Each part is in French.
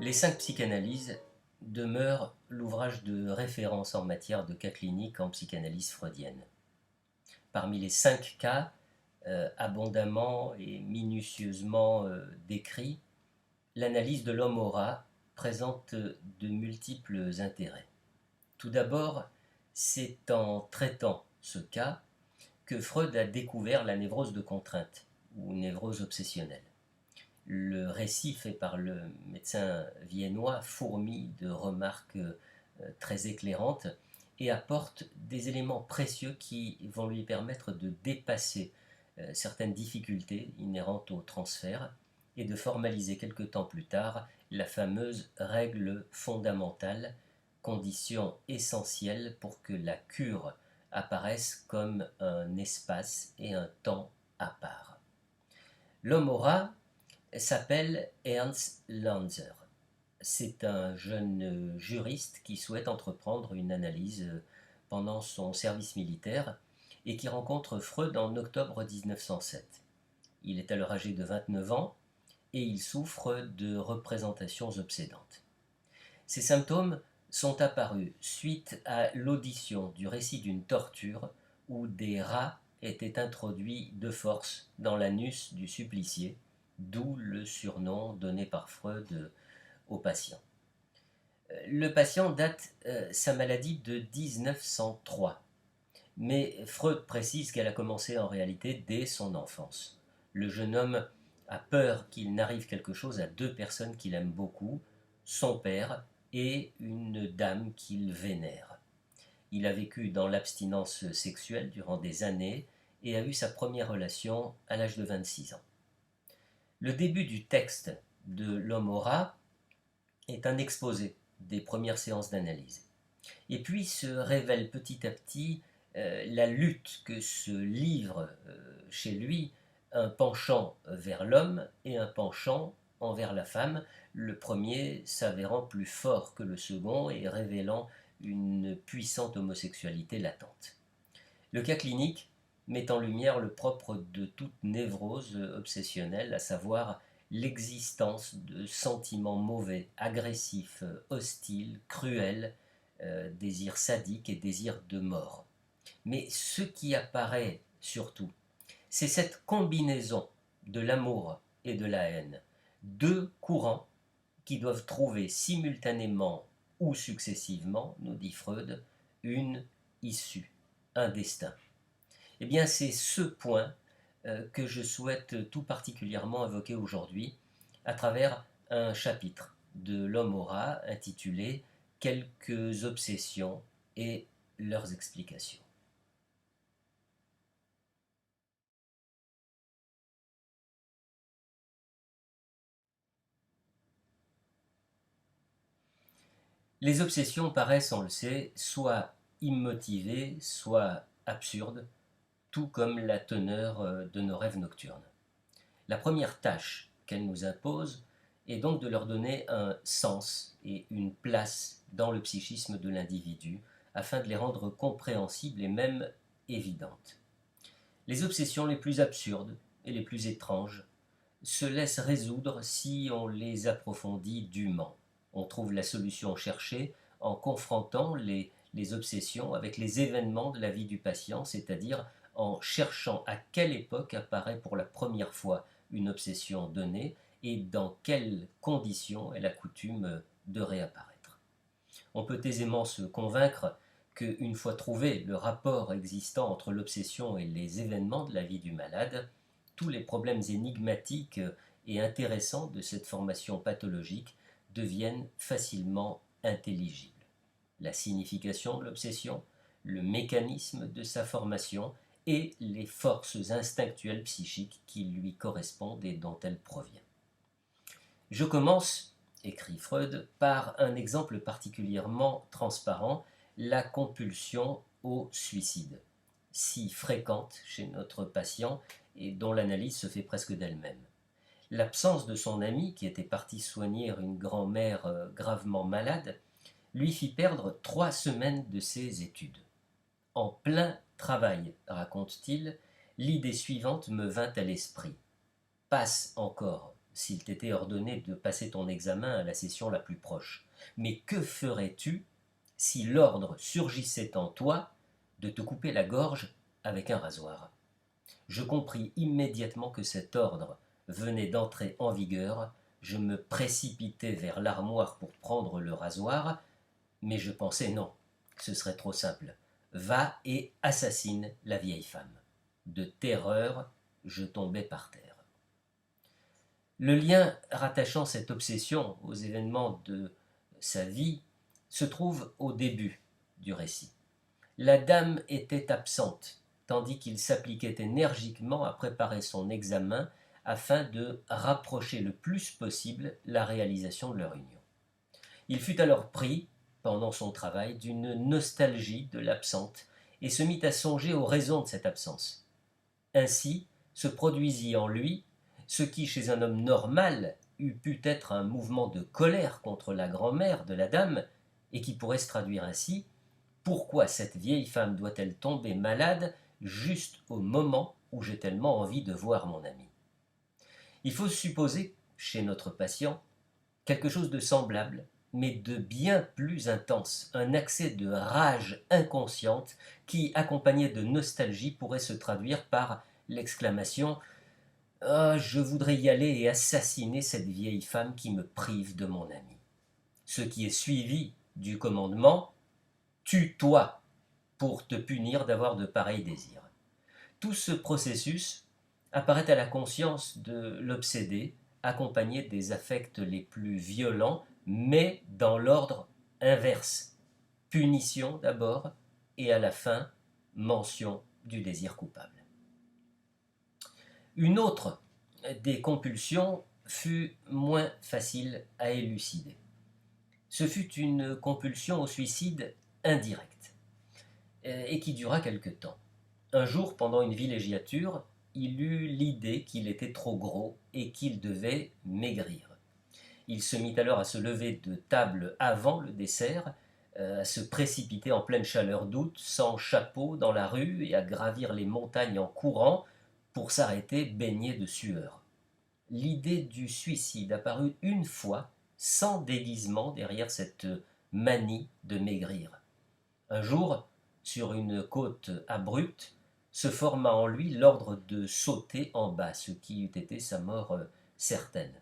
Les 5 psychanalyses demeurent l'ouvrage de référence en matière de cas cliniques en psychanalyse freudienne. Parmi les 5 cas abondamment et minutieusement décrits, l'analyse de l'homme aura présente de multiples intérêts. Tout d'abord, c'est en traitant ce cas que Freud a découvert la névrose de contrainte ou névrose obsessionnelle. Le récit fait par le médecin viennois fourmille de remarques très éclairantes et apporte des éléments précieux qui vont lui permettre de dépasser certaines difficultés inhérentes au transfert et de formaliser quelque temps plus tard la fameuse règle fondamentale, condition essentielle pour que la cure apparaisse comme un espace et un temps à part. L'homme aura s'appelle Ernst Lanzer. C'est un jeune juriste qui souhaite entreprendre une analyse pendant son service militaire et qui rencontre Freud en octobre 1907. Il est alors âgé de 29 ans et il souffre de représentations obsédantes. Ces symptômes sont apparus suite à l'audition du récit d'une torture où des rats étaient introduits de force dans l'anus du supplicié, d'où le surnom donné par Freud au patient. Le patient date sa maladie de 1903, mais Freud précise qu'elle a commencé en réalité dès son enfance. Le jeune homme a peur qu'il n'arrive quelque chose à deux personnes qu'il aime beaucoup, son père et une dame qu'il vénère. Il a vécu dans l'abstinence sexuelle durant des années et a eu sa première relation à l'âge de 26 ans. Le début du texte de L'homme aura est un exposé des premières séances d'analyse. Et puis se révèle petit à petit la lutte que se livre chez lui un penchant vers l'homme et un penchant envers la femme, le premier s'avérant plus fort que le second et révélant une puissante homosexualité latente. Le cas clinique met en lumière le propre de toute névrose obsessionnelle, à savoir l'existence de sentiments mauvais, agressifs, hostiles, cruels, désirs sadiques et désirs de mort. Mais ce qui apparaît surtout, c'est cette combinaison de l'amour et de la haine, deux courants qui doivent trouver simultanément ou successivement, nous dit Freud, une issue, un destin. Eh bien, c'est ce point que je souhaite tout particulièrement évoquer aujourd'hui à travers un chapitre de L'homme aura intitulé Quelques obsessions et leurs explications. Les obsessions paraissent, on le sait, soit immotivées, soit absurdes, tout comme la teneur de nos rêves nocturnes. La première tâche qu'elle nous impose est donc de leur donner un sens et une place dans le psychisme de l'individu afin de les rendre compréhensibles et même évidentes. Les obsessions les plus absurdes et les plus étranges se laissent résoudre si on les approfondit dûment. On trouve la solution cherchée en confrontant les obsessions avec les événements de la vie du patient, c'est-à-dire en cherchant à quelle époque apparaît pour la première fois une obsession donnée et dans quelles conditions elle a coutume de réapparaître. On peut aisément se convaincre qu'une fois trouvé le rapport existant entre l'obsession et les événements de la vie du malade, tous les problèmes énigmatiques et intéressants de cette formation pathologique deviennent facilement intelligibles. La signification de l'obsession, le mécanisme de sa formation et les forces instinctuelles psychiques qui lui correspondent et dont elle provient. Je commence, écrit Freud, par un exemple particulièrement transparent, la compulsion au suicide, si fréquente chez notre patient et dont l'analyse se fait presque d'elle-même. L'absence de son ami, qui était parti soigner une grand-mère gravement malade, lui fit perdre 3 semaines de ses études. En plein travail, raconte-t-il, l'idée suivante me vint à l'esprit. Passe encore s'il t'était ordonné de passer ton examen à la session la plus proche. Mais que ferais-tu si l'ordre surgissait en toi de te couper la gorge avec un rasoir? Je compris immédiatement que cet ordre venait d'entrer en vigueur. Je me précipitai vers l'armoire pour prendre le rasoir, mais je pensais non, ce serait trop simple. Va et assassine la vieille femme. De terreur, je tombai par terre. Le lien rattachant cette obsession aux événements de sa vie se trouve au début du récit. La dame était absente, tandis qu'il s'appliquait énergiquement à préparer son examen afin de rapprocher le plus possible la réalisation de leur union. Il fut alors pris, pendant son travail, d'une nostalgie de l'absente et se mit à songer aux raisons de cette absence. Ainsi se produisit en lui ce qui, chez un homme normal, eût pu être un mouvement de colère contre la grand-mère de la dame, et qui pourrait se traduire ainsi: pourquoi cette vieille femme doit-elle tomber malade juste au moment où j'ai tellement envie de voir mon ami? Il faut supposer, chez notre patient, quelque chose de semblable, mais de bien plus intense, un accès de rage inconsciente qui, accompagné de nostalgie, pourrait se traduire par l'exclamation: ah, je voudrais y aller et assassiner cette vieille femme qui me prive de mon ami. Ce qui est suivi du commandement: tue-toi pour te punir d'avoir de pareils désirs. Tout ce processus apparaît à la conscience de l'obsédé, accompagné des affects les plus violents, mais dans l'ordre inverse. Punition d'abord, et à la fin, mention du désir coupable. Une autre des compulsions fut moins facile à élucider. Ce fut une compulsion au suicide indirect, et qui dura quelque temps. Un jour, pendant une villégiature, il eut l'idée qu'il était trop gros et qu'il devait maigrir. Il se mit alors à se lever de table avant le dessert, à se précipiter en pleine chaleur d'août, sans chapeau, dans la rue, et à gravir les montagnes en courant pour s'arrêter baigné de sueur. L'idée du suicide apparut une fois, sans déguisement, derrière cette manie de maigrir. Un jour, sur une côte abrupte, se forma en lui l'ordre de sauter en bas, ce qui eût été sa mort certaine.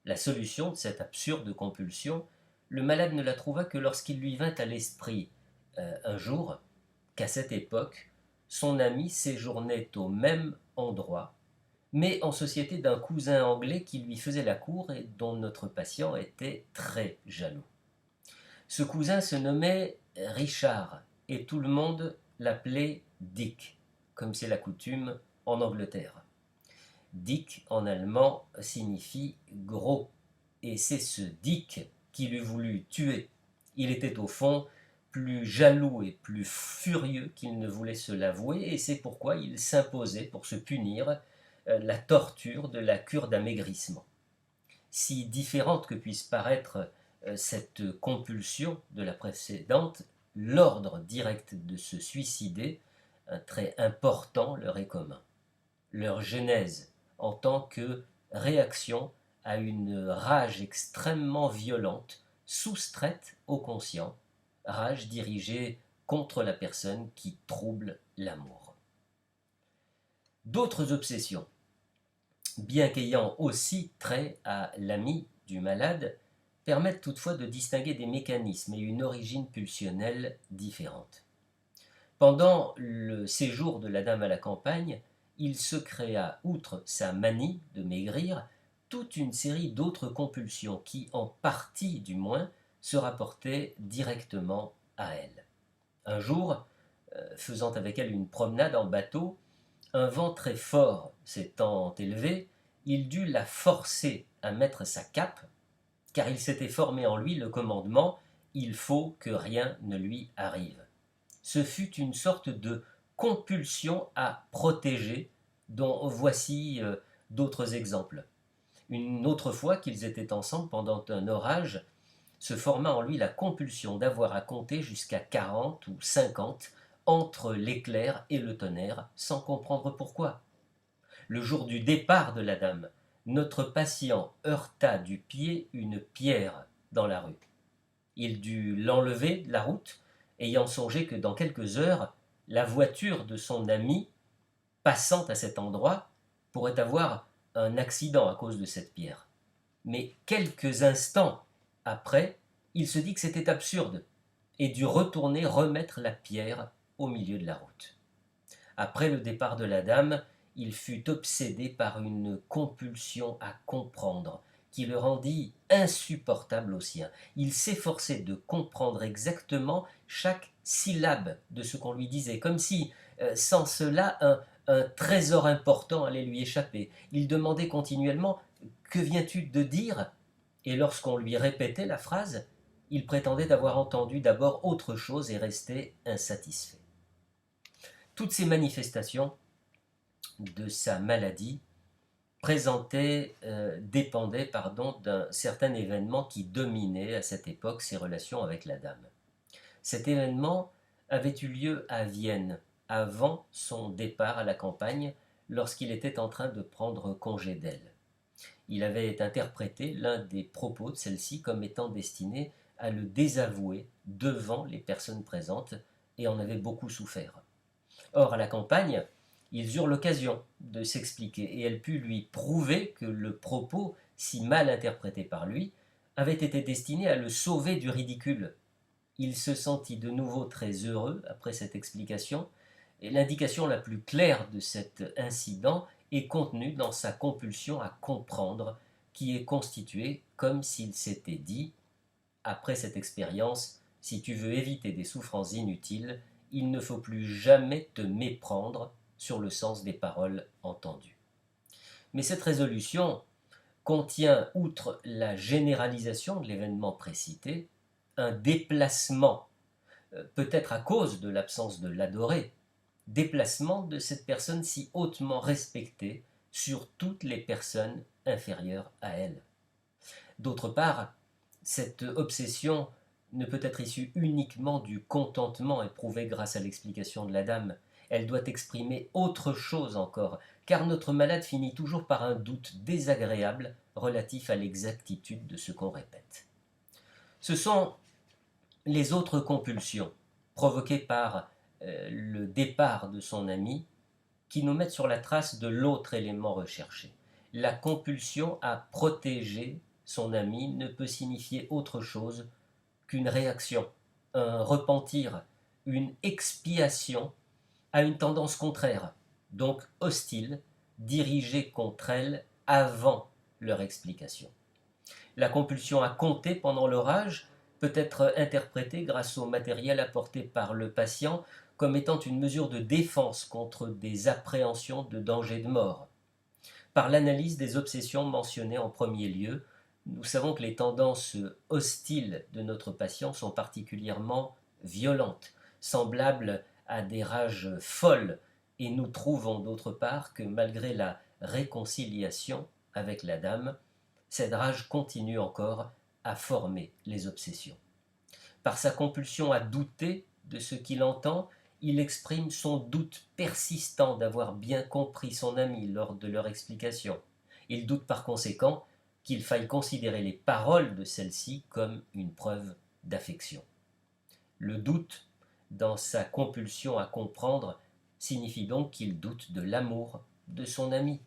La solution de cette absurde compulsion, le malade ne la trouva que lorsqu'il lui vint à l'esprit un jour qu'à cette époque, son ami séjournait au même endroit, mais en société d'un cousin anglais qui lui faisait la cour et dont notre patient était très jaloux. Ce cousin se nommait Richard, et tout le monde l'appelait Dick, comme c'est la coutume en Angleterre. Dick en allemand signifie gros, et c'est ce Dick qui l'eût voulu tuer. Il était au fond plus jaloux et plus furieux qu'il ne voulait se l'avouer, et c'est pourquoi il s'imposait, pour se punir, la torture de la cure d'amaigrissement. Si différente que puisse paraître cette compulsion de la précédente, l'ordre direct de se suicider, un trait important leur est commun. Leur genèse en tant que réaction à une rage extrêmement violente, soustraite au conscient, rage dirigée contre la personne qui trouble l'amour. D'autres obsessions, bien qu'ayant aussi trait à l'ami du malade, permettent toutefois de distinguer des mécanismes et une origine pulsionnelle différente. Pendant le séjour de la dame à la campagne, il se créa, outre sa manie de maigrir, toute une série d'autres compulsions qui, en partie du moins, se rapportaient directement à elle. Un jour, faisant avec elle une promenade en bateau, un vent très fort s'étant élevé, il dut la forcer à mettre sa cape, car il s'était formé en lui le commandement « il faut que rien ne lui arrive ». Ce fut une sorte de compulsion à protéger, dont voici d'autres exemples. Une autre fois qu'ils étaient ensemble pendant un orage, se forma en lui la compulsion d'avoir à compter jusqu'à 40 ou 50 entre l'éclair et le tonnerre, sans comprendre pourquoi. Le jour du départ de la dame, notre patient heurta du pied une pierre dans la rue. Il dut l'enlever de la route, ayant songé que dans quelques heures, la voiture de son ami, passant à cet endroit, pourrait avoir un accident à cause de cette pierre. Mais quelques instants après, il se dit que c'était absurde et dut retourner remettre la pierre au milieu de la route. Après le départ de la dame, il fut obsédé par une compulsion à comprendre qui le rendit insupportable au sien. Il s'efforçait de comprendre exactement chaque syllabe de ce qu'on lui disait, comme si, sans cela, un trésor important allait lui échapper. Il demandait continuellement « Que viens-tu de dire ?» Et lorsqu'on lui répétait la phrase, il prétendait avoir entendu d'abord autre chose et restait insatisfait. Toutes ces manifestations de sa maladie dépendaient d'un certain événement qui dominait à cette époque ses relations avec la dame. Cet événement avait eu lieu à Vienne avant son départ à la campagne, lorsqu'il était en train de prendre congé d'elle. Il avait interprété l'un des propos de celle-ci comme étant destiné à le désavouer devant les personnes présentes et en avait beaucoup souffert. Or, à la campagne, ils eurent l'occasion de s'expliquer et elle put lui prouver que le propos, si mal interprété par lui, avait été destiné à le sauver du ridicule. Il se sentit de nouveau très heureux après cette explication, et l'indication la plus claire de cet incident est contenue dans sa compulsion à comprendre, qui est constituée comme s'il s'était dit « Après cette expérience, si tu veux éviter des souffrances inutiles, il ne faut plus jamais te méprendre sur le sens des paroles entendues. » Mais cette résolution contient, outre la généralisation de l'événement précité, un déplacement, peut-être à cause de l'absence de l'adoré, déplacement de cette personne si hautement respectée sur toutes les personnes inférieures à elle. D'autre part, cette obsession ne peut être issue uniquement du contentement éprouvé grâce à l'explication de la dame. Elle doit exprimer autre chose encore, car notre malade finit toujours par un doute désagréable relatif à l'exactitude de ce qu'on répète. Ce sont les autres compulsions provoquées par le départ de son ami qui nous mettent sur la trace de l'autre élément recherché. La compulsion à protéger son ami ne peut signifier autre chose qu'une réaction, un repentir, une expiation à une tendance contraire, donc hostile, dirigée contre elle avant leur explication. La compulsion à compter pendant l'orage peut être interprétée grâce au matériel apporté par le patient comme étant une mesure de défense contre des appréhensions de danger de mort. Par l'analyse des obsessions mentionnées en premier lieu, nous savons que les tendances hostiles de notre patient sont particulièrement violentes, semblables à des rages folles, et nous trouvons d'autre part que malgré la réconciliation avec la dame, cette rage continue encore à former les obsessions. Par sa compulsion à douter de ce qu'il entend, il exprime son doute persistant d'avoir bien compris son ami lors de leur explication. Il doute par conséquent qu'il faille considérer les paroles de celle-ci comme une preuve d'affection. Le doute, dans sa compulsion à comprendre, signifie donc qu'il doute de l'amour de son ami.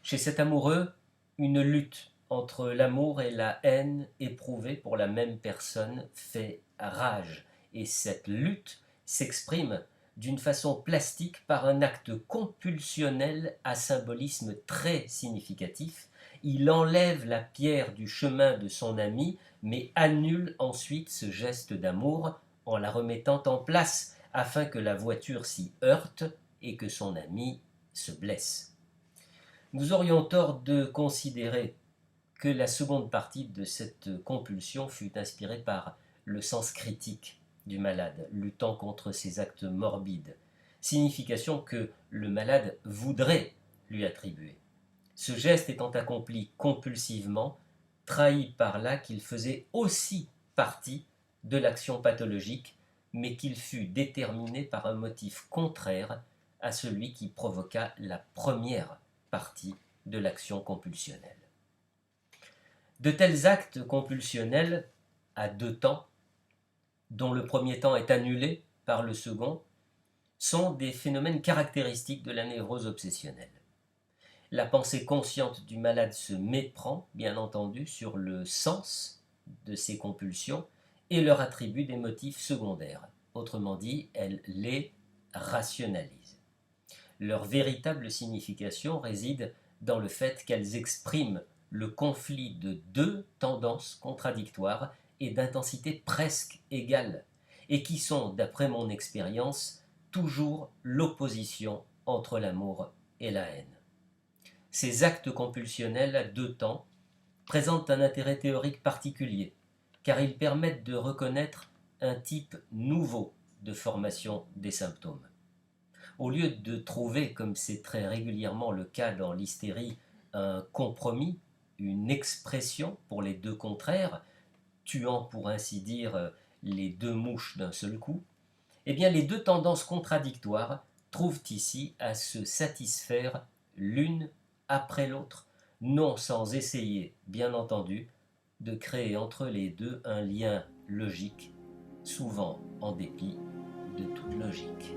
Chez cet amoureux, une lutte entre l'amour et la haine éprouvée pour la même personne fait rage, et cette lutte s'exprime d'une façon plastique par un acte compulsionnel à symbolisme très significatif. Il enlève la pierre du chemin de son ami, mais annule ensuite ce geste d'amour en la remettant en place afin que la voiture s'y heurte et que son ami se blesse. Nous aurions tort de considérer que la seconde partie de cette compulsion fut inspirée par le sens critique du malade, luttant contre ses actes morbides, signification que le malade voudrait lui attribuer. Ce geste étant accompli compulsivement, trahit par là qu'il faisait aussi partie de l'action pathologique, mais qu'il fut déterminé par un motif contraire à celui qui provoqua la première partie de l'action compulsionnelle. De tels actes compulsionnels à deux temps, dont le premier temps est annulé par le second, sont des phénomènes caractéristiques de la névrose obsessionnelle. La pensée consciente du malade se méprend, bien entendu, sur le sens de ces compulsions et leur attribue des motifs secondaires. Autrement dit, elle les rationalise. Leur véritable signification réside dans le fait qu'elles expriment le conflit de deux tendances contradictoires et d'intensité presque égale, et qui sont, d'après mon expérience, toujours l'opposition entre l'amour et la haine. Ces actes compulsionnels à deux temps présentent un intérêt théorique particulier, car ils permettent de reconnaître un type nouveau de formation des symptômes. Au lieu de trouver, comme c'est très régulièrement le cas dans l'hystérie, un compromis, une expression pour les deux contraires, tuant pour ainsi dire les deux mouches d'un seul coup, eh bien les deux tendances contradictoires trouvent ici à se satisfaire l'une après l'autre, non sans essayer, bien entendu, de créer entre les deux un lien logique, souvent en dépit de toute logique.